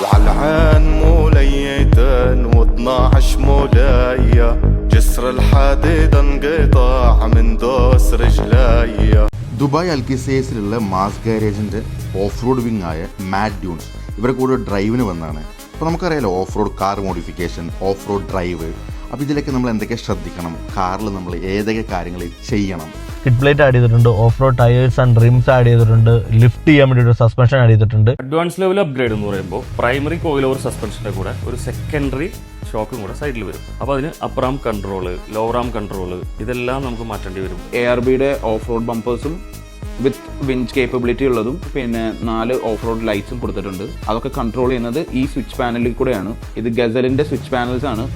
وعلى العين موليتين و12 مولاية جسر الحديد انقطع من دوس رجلي. Dubai അൽക്കിസേസിലുള്ള മാസ് ഗാരേജിൻ്റെ ഓഫ് റോഡ് വിങ് ആയ മാഡ് ഡ്യൂൺസ് ഇവരെ കൂടെ ഡ്രൈവിന് വന്നതാണ്. അപ്പോൾ നമുക്കറിയാലോ off road car modification, off road drive. അപ്പോൾ ഇതിലൊക്കെ നമ്മൾ എന്തൊക്കെ ശ്രദ്ധിക്കണം, കാറിൽ നമ്മൾ ഏതൊക്കെ കാര്യങ്ങൾ ചെയ്യണം. കിറ്റ് പ്ലേറ്റ് ആഡ് ചെയ്തിട്ടുണ്ട്, off road tyres and റിംസ് add ചെയ്തിട്ടുണ്ട്, ലിഫ്റ്റ് ചെയ്യാൻ വേണ്ടി ഒരു സസ്പെൻഷൻ ആഡ് ചെയ്തിട്ടുണ്ട്. അഡ്വാൻസ് ലെവൽ അപ്ഗ്രേഡ് എന്ന് പറയുമ്പോൾ പ്രൈമറി കോയിൽ ഓവർ സസ്പെൻഷൻ്റെ കൂടെ ഒരു സെക്കൻഡറി ഷോക്കും കൂടെ സൈഡിൽ വരും. അപ്പോൾ അതിന് അപ്പർ ആം കൺട്രോള്, ലോവർ ആം കൺട്രോള് ഇതെല്ലാം നമുക്ക് മാറ്റേണ്ടി വരും. ARBയുടെ ഓഫ് റോഡ് ബമ്പേഴ്സും വിത്ത് വിൻഡ് കേപ്പബിലിറ്റി ഉള്ളതും പിന്നെ 4 ഓഫ് റോഡ് ലൈറ്റ്സും കൊടുത്തിട്ടുണ്ട്. അതൊക്കെ കൺട്രോൾ ചെയ്യുന്നത് ഈ സ്വിച്ച് പാനലിൽ കൂടെയാണ്. ഇത് ഗസലിൻ്റെ സ്വിച്ച് പാനൽസ് ആണ്.